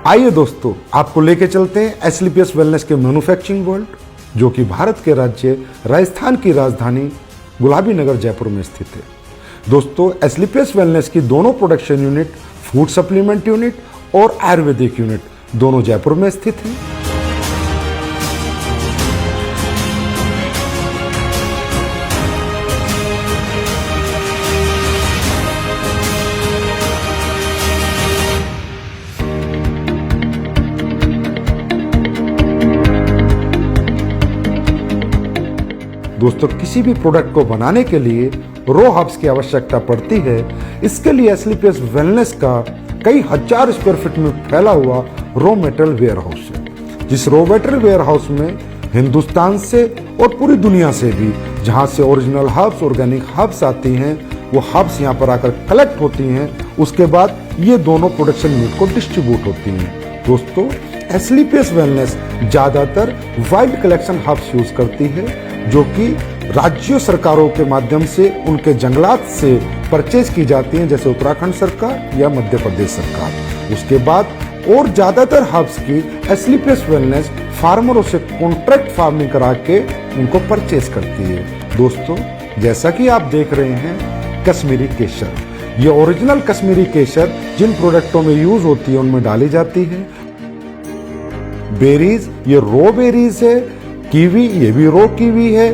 आइए दोस्तों, आपको लेके चलते हैं एसलीपीएस वेलनेस के मैन्युफैक्चरिंग वर्ल्ड, जो कि भारत के राज्य राजस्थान की राजधानी गुलाबी नगर जयपुर में स्थित है। दोस्तों, एसलीपीएस वेलनेस की दोनों production unit, food supplement unit और आयुर्वेदिक यूनिट दोनों जयपुर में स्थित हैं। दोस्तों, किसी भी प्रोडक्ट को बनाने के लिए रॉ हर्ब्स की आवश्यकता पड़ती है। इसके लिए एसलीपीएस वेलनेस का कई हजार स्क्वायर फीट में फैला हुआ रॉ मेटेरियल वेयर हाउस है। जिस रॉ मेटेरियल वेयर हाउस में हिंदुस्तान से और पूरी दुनिया से भी जहां से ओरिजिनल हर्ब्स, ऑर्गेनिक हर्ब्स आती हैं, वो हर्ब्स यहाँ पर आकर कलेक्ट होती हैं। उसके बाद ये दोनों प्रोडक्शन यूनिट को डिस्ट्रीब्यूट होती हैं। दोस्तों, एसलीपीएस वेलनेस ज्यादातर वाइल्ड कलेक्शन हर्ब्स यूज करती है, जो कि राज्य सरकारों के माध्यम से उनके जंगलात से परचेज की जाती हैं, जैसे उत्तराखंड सरकार या मध्य प्रदेश सरकार। उसके बाद और ज्यादातर हर्ब्स की एसलीपीएस वेलनेस फार्मरों से कॉन्ट्रैक्ट फार्मिंग करा के उनको परचेज करती है। दोस्तों, जैसा कि आप देख रहे हैं, कश्मीरी केसर, ये ओरिजिनल कश्मीरी केसर जिन प्रोडक्टों में यूज होती है उनमें डाली जाती है। बेरीज, ये रॉ बेरीज है। कीवी, ये भी रॉ कीवी है।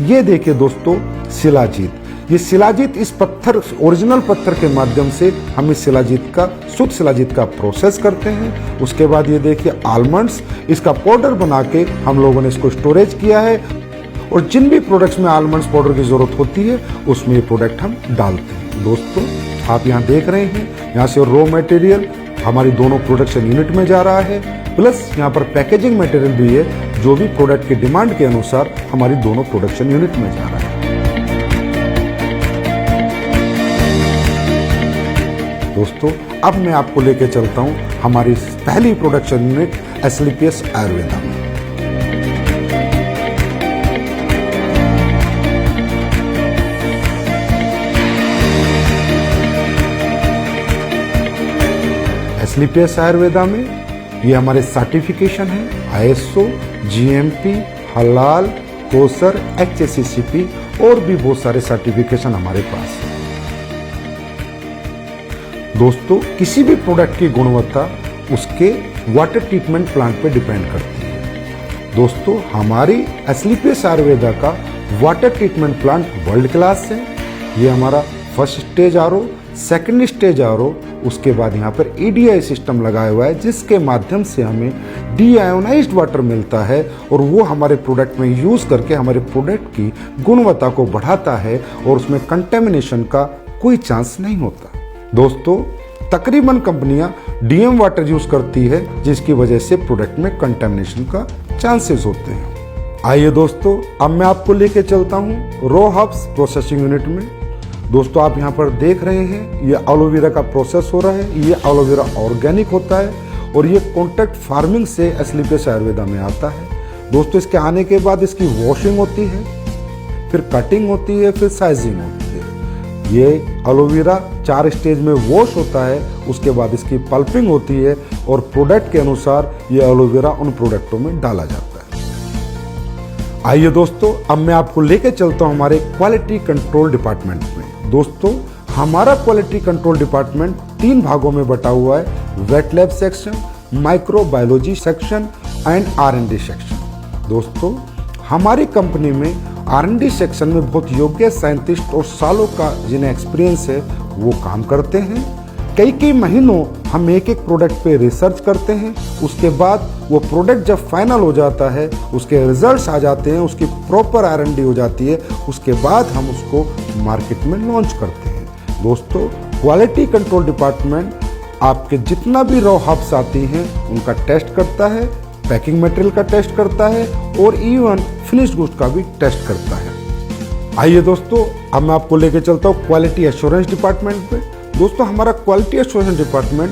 ये देखिए दोस्तों, शिलाजीत, ये शिलाजीत इस पत्थर, ओरिजिनल पत्थर के माध्यम से हम इस शिलाजीत का, शुद्ध शिलाजीत का प्रोसेस करते हैं। उसके बाद ये देखिए आलमंड्स, इसका पाउडर बना के हम लोगों ने इसको स्टोरेज किया है। और जिन भी प्रोडक्ट्स में आलमंड्स पाउडर की जरूरत होती है उसमें ये प्रोडक्ट हम डालते हैं। दोस्तों, आप यहाँ देख रहे हैं, यहाँ से रॉ मटेरियल हमारी दोनों प्रोडक्शन यूनिट में जा रहा है, प्लस यहाँ पर पैकेजिंग मटेरियल भी है, जो भी प्रोडक्ट के डिमांड के अनुसार हमारी दोनों प्रोडक्शन यूनिट में जा रहा है। दोस्तों, अब मैं आपको लेके चलता हूँ हमारी पहली प्रोडक्शन यूनिट एसलीपीएस आयुर्वेदा में। एसलीपीएस आयुर्वेदा में ये हमारे सर्टिफिकेशन है आईएसओ, जीएमपी, हलाल, कोसर, एचएससीसीपी और भी बहुत सारे सर्टिफिकेशन हमारे पास है। दोस्तों, किसी भी प्रोडक्ट की गुणवत्ता उसके वाटर ट्रीटमेंट प्लांट पे डिपेंड करती है। दोस्तों, हमारी एसलीपीएस आयुर्वेदा का water treatment plant world class है। ये हमारा first stage RO, second stage RO, उसके बाद यहाँ पर ईडीआई सिस्टम लगाया हुआ है, जिसके माध्यम से हमें डीआयोनाइज्ड वाटर मिलता है और वो हमारे प्रोडक्ट में यूज करके हमारे प्रोडक्ट की गुणवत्ता को बढ़ाता है और उसमें कंटेमिनेशन का कोई चांस नहीं होता। दोस्तों, तकरीबन कंपनियां डीएम वाटर यूज करती है, जिसकी वजह से प्रोडक्ट में कंटेमिनेशन का चांसेस होते हैं। आइए दोस्तों, अब मैं आपको लेके चलता हूँ रॉ हर्ब्स प्रोसेसिंग यूनिट में। दोस्तों, आप यहाँ पर देख रहे हैं, ये एलोवेरा का प्रोसेस हो रहा है। ये एलोवेरा ऑर्गेनिक होता है और ये कॉन्ट्रैक्ट फार्मिंग से एसलीपीएस आयुर्वेदा में आता है। दोस्तों, इसके आने के बाद इसकी वॉशिंग होती है, फिर कटिंग होती है, फिर साइजिंग होती है। ये एलोवेरा 4 स्टेज में वॉश होता है, उसके बाद इसकी पल्पिंग होती है और प्रोडक्ट के अनुसार ये एलोवेरा उन प्रोडक्टों में डाला जाता है। आइए दोस्तों, अब मैं आपको लेके चलता हूँ हमारे क्वालिटी कंट्रोल डिपार्टमेंट में। दोस्तों, हमारा क्वालिटी कंट्रोल डिपार्टमेंट 3 भागों में बटा हुआ है: wet lab section, microbiology section and R and D section. दोस्तों, हमारी कंपनी में आर&डी सेक्शन में बहुत योग्य साइंटिस्ट और सालों का जिन्हें एक्सपीरियंस है वो काम करते हैं। कई महीनों हम एक प्रोडक्ट पे रिसर्च करते हैं। उसके बाद वो प्रोडक्ट जब फाइनल हो जाता है, उसके रिजल्ट्स आ जाते हैं, उसकी प्रॉपर आर&डी हो जाती है, उसके बाद हम उसको मार्केट में लॉन्च करते हैं। दोस्तों, क्वालिटी कंट्रोल डिपार्टमेंट आपके जितना भी रॉ हर्ब्स आती हैं उनका टेस्ट करता है, पैकिंग मटेरियल का टेस्ट करता है और इवन फिनिश्ड गुड्स का भी टेस्ट करता है। आइए दोस्तों, अब मैं आपको लेके चलता हूँ क्वालिटी एश्योरेंस डिपार्टमेंट पे। दोस्तों, हमारा क्वालिटी एश्योरेंस डिपार्टमेंट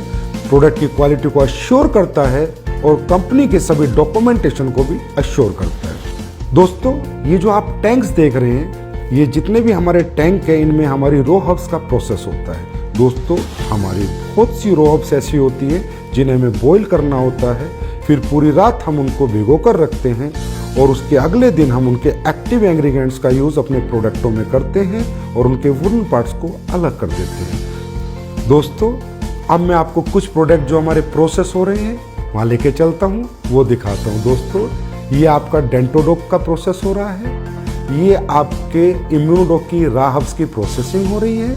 प्रोडक्ट की क्वालिटी को अश्योर करता है और कंपनी के सभी डॉक्यूमेंटेशन को भी अश्योर करता है। दोस्तों, ये जो आप टैंक्स देख रहे हैं, ये जितने भी हमारे टैंक हैं, इनमें हमारी रॉ हर्ब्स का प्रोसेस होता है। दोस्तों हमारी बहुत सी रॉ हर्ब्स ऐसी होती हैं जिन्हें हमें बॉईल करना होता है, फिर पूरी रात हम उनको भिगो कर रखते हैं और उसके अगले दिन हम उनके एक्टिव इंग्रेडिएंट्स का यूज़ अपने प्रोडक्टों में करते हैं और उनके वुडन पार्ट्स को अलग कर देते हैं। दोस्तों अब मैं आपको कुछ प्रोडक्ट जो हमारे प्रोसेस हो रहे हैं वहाँ लेके चलता हूँ, वो दिखाता हूँ। दोस्तों ये आपका डेंटोडोक का प्रोसेस हो रहा है, ये आपके इम्यूनोडोक की रॉ हर्ब्स की प्रोसेसिंग हो रही है।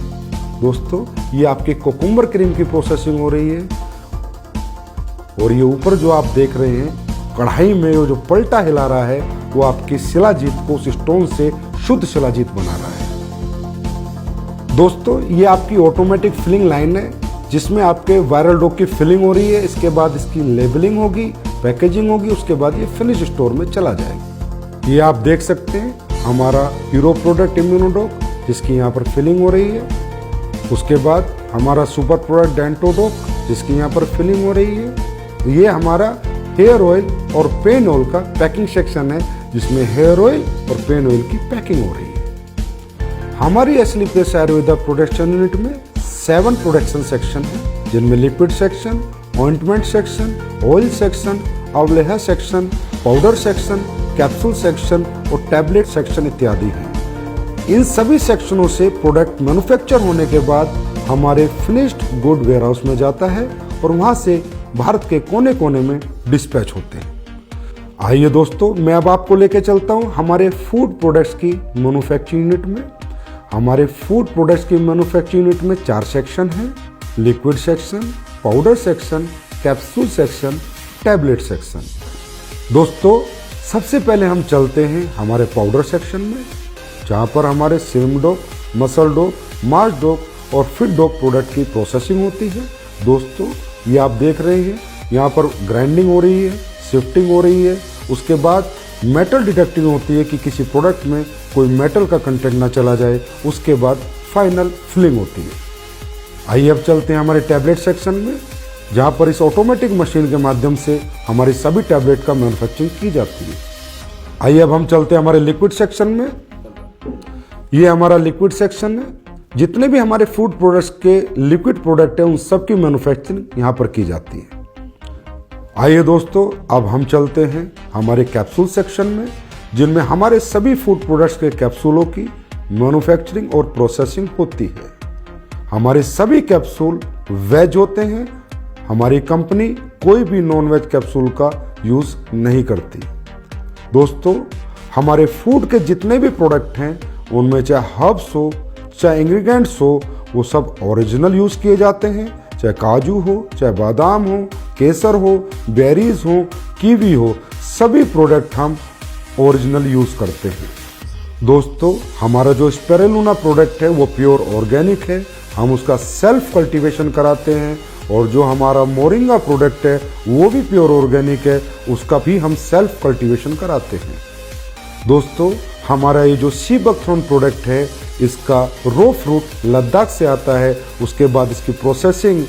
दोस्तों ये आपके कोकुम्बर क्रीम की प्रोसेसिंग हो रही है और ये ऊपर जो आप देख रहे हैं कढ़ाई में जो पलटा हिला रहा है वो आपकी शिलाजीत को उस स्टोन से शुद्ध शिलाजीत बना रहा है। दोस्तों ये आपकी ऑटोमेटिक फिलिंग लाइन है जिसमें आपके वायरल डोक की फिलिंग हो रही है। इसके बाद इसकी लेबलिंग होगी, पैकेजिंग होगी, उसके बाद ये फिनिश स्टोर में चला जाएगा। ये आप देख सकते हैं हमारा हीरो प्रोडक्ट इम्यूनोडोक जिसकी यहाँ पर फिलिंग हो रही है। उसके बाद हमारा सुपर प्रोडक्ट डेंटोडोक जिसकी यहाँ पर फिलिंग हो रही है। ये हमारा हेयर ऑयल और पेन ऑयल का पैकिंग सेक्शन है जिसमें हेयर ऑयल और पेन ऑयल की पैकिंग हो रही है। हमारी एस्लीपियस आयुर्वेदा प्रोडक्शन यूनिट में 7 प्रोडक्शन सेक्शन है जिनमें liquid section, ointment section, oil section, अवलेहा section, powder section, capsule section और टैबलेट सेक्शन इत्यादि हैं। इन सभी सेक्शनों से प्रोडक्ट मैन्युफैक्चर होने के बाद हमारे फिनिश्ड गुड वेयरहाउस में जाता है और वहां से भारत के कोने कोने में डिस्पैच होते हैं। आइए दोस्तों मैं अब आपको लेके चलता हूं हमारे फूड प्रोडक्ट्स की मैन्युफैक्चरिंग यूनिट में। हमारे फूड प्रोडक्ट्स की मैन्युफैक्चरिंग यूनिट में 4 सेक्शन हैं, liquid section, powder section, capsule section, tablet section. दोस्तों सबसे पहले हम चलते हैं हमारे पाउडर सेक्शन में जहाँ पर हमारे सिम डोक, मसल डोक, मार्च डोक और फिट डोक प्रोडक्ट की प्रोसेसिंग होती है। दोस्तों ये आप देख रहे हैं यहाँ पर ग्राइंडिंग हो रही है, शिफ्टिंग हो रही है, उसके बाद मेटल डिटेक्टिंग होती है कि किसी प्रोडक्ट में कोई मेटल का कंटेंट ना चला जाए, उसके बाद फाइनल फिलिंग होती है। आइए अब चलते हैं हमारे टैबलेट सेक्शन में जहाँ पर इस ऑटोमेटिक मशीन के माध्यम से हमारी सभी टैबलेट का मैन्युफैक्चरिंग की जाती है। आइए अब हम चलते हैं हमारे लिक्विड सेक्शन में। ये हमारा लिक्विड सेक्शन है, जितने भी हमारे फूड प्रोडक्ट्स के लिक्विड प्रोडक्ट हैं उन सब की मैन्युफैक्चरिंग यहाँ पर की जाती है। आइए दोस्तों अब हम चलते हैं हमारे कैप्सूल सेक्शन में जिनमें हमारे सभी फूड प्रोडक्ट्स के कैप्सूलों की मैन्युफैक्चरिंग और प्रोसेसिंग होती है। हमारे सभी कैप्सूल वेज होते हैं। हमारी कंपनी कोई भी नॉन वेज कैप्सूल का यूज नहीं करती। दोस्तों हमारे फूड के जितने भी प्रोडक्ट हैं उनमें चाहे हर्ब्स हो चाहे इंग्रेडिएंट्स हो वो सब ओरिजिनल यूज किए जाते हैं, चाहे काजू हो, चाहे बादाम हो, केसर हो, बेरीज हो, कीवी हो, सभी प्रोडक्ट हम ओरिजिनल यूज करते हैं। दोस्तों हमारा जो स्पिरुलिना प्रोडक्ट है वो प्योर ऑर्गेनिक है, हम उसका सेल्फ कल्टीवेशन कराते हैं और जो हमारा मोरिंगा प्रोडक्ट है वो भी प्योर ऑर्गेनिक है, उसका भी हम सेल्फ कल्टीवेशन कराते हैं। दोस्तों हमारा ये जो सी बकथ्रोन प्रोडक्ट है इसका रो फ्रूट लद्दाख से आता है, उसके बाद इसकी प्रोसेसिंग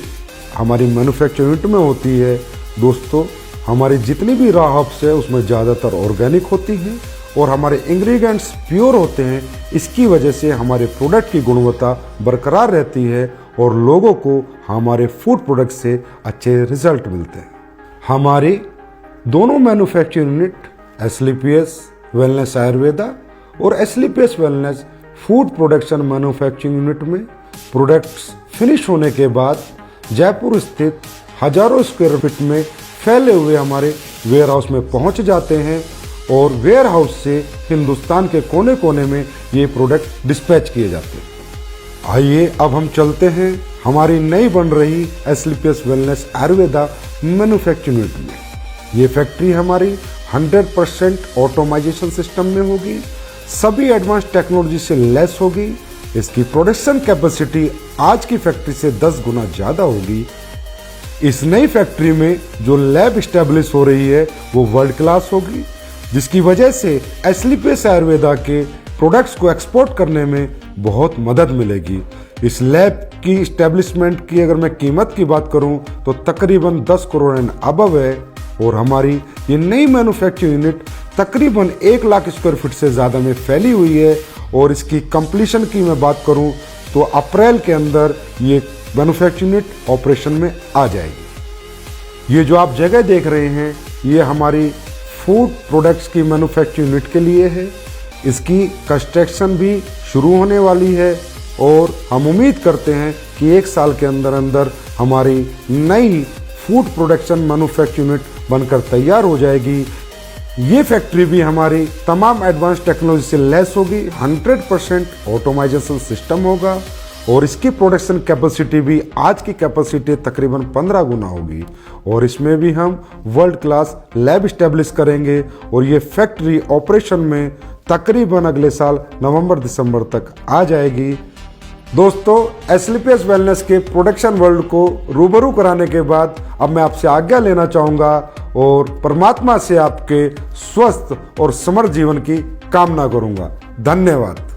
हमारी मैन्युफैक्चरिंग यूनिट में होती है। दोस्तों हमारी जितनी भी रॉ हर्ब्स है उसमें ज़्यादातर ऑर्गेनिक होती हैं और हमारे इंग्रेडिएंट्स प्योर होते हैं। इसकी वजह से हमारे प्रोडक्ट की गुणवत्ता बरकरार रहती है और लोगों को हमारे फूड प्रोडक्ट से अच्छे रिजल्ट मिलते हैं। हमारी दोनों manufacturing unit Asclepius wellness Ayurveda और Asclepius wellness food production manufacturing unit में प्रोडक्ट्स फिनिश होने के बाद जयपुर स्थित हजारों स्क्वायर फीट में फैले हुए हमारे वेयर हाउस में पहुंच जाते हैं और वेयर हाउस से हिंदुस्तान के कोने कोने में ये प्रोडक्ट डिस्पैच किए जाते हैं। आइए अब हम चलते हैं हमारी नई बन रही एस्लीपियस वेलनेस आयुर्वेदा मैन्युफैक्चरिंग यूनिट में। ये फैक्ट्री हमारी 100% ऑटोमाइजेशन सिस्टम में होगी, सभी एडवांस टेक्नोलॉजी से लेस होगी। इसकी प्रोडक्शन कैपेसिटी आज की फैक्ट्री से 10 गुना ज़्यादा होगी। इस नई फैक्ट्री में जो लैब स्टैब्लिश हो रही है वो वर्ल्ड क्लास होगी, जिसकी वजह से एस्लीपियस आयुर्वेदा के प्रोडक्ट्स को एक्सपोर्ट करने में बहुत मदद मिलेगी। इस लैब की इस्टेब्लिशमेंट की अगर मैं कीमत की बात करूं तो तकरीबन 10 करोड़ एंड अबव है और हमारी ये नई मैन्युफैक्चरिंग यूनिट तकरीबन 1 लाख स्क्वायर फीट से ज़्यादा में फैली हुई है और इसकी कंप्लीशन की मैं बात करूं तो अप्रैल के अंदर ये मैन्युफैक्चरिंग यूनिट ऑपरेशन में आ जाएगी। ये जो आप जगह देख रहे हैं ये हमारी फूड प्रोडक्ट्स की मैन्युफैक्चरिंग यूनिट के लिए है। इसकी कंस्ट्रक्शन भी शुरू होने वाली है और हम उम्मीद करते हैं कि 1 साल के अंदर अंदर हमारी नई फूड प्रोडक्शन मैन्युफैक्चरिंग यूनिट बनकर तैयार हो जाएगी। ये फैक्ट्री भी हमारी तमाम एडवांस टेक्नोलॉजी से लैस होगी, 100% ऑटोमाइजेशन सिस्टम होगा और इसकी प्रोडक्शन कैपेसिटी भी आज की कैपेसिटी तकरीबन 15 गुना होगी और इसमें भी हम वर्ल्ड क्लास लैब इस्टेब्लिश करेंगे और ये फैक्ट्री ऑपरेशन में तकरीबन अगले साल नवंबर-दिसंबर तक आ जाएगी। दोस्तों, एस्लीपियस वेलनेस के प्रोडक्शन वर्ल्ड को रूबरू कराने के बाद अब मैं आपसे आज्ञा लेना चाहूँगा और परमात्मा से आपके स्वस्थ और समृद्ध जीवन की कामना करूँगा। धन्यवाद।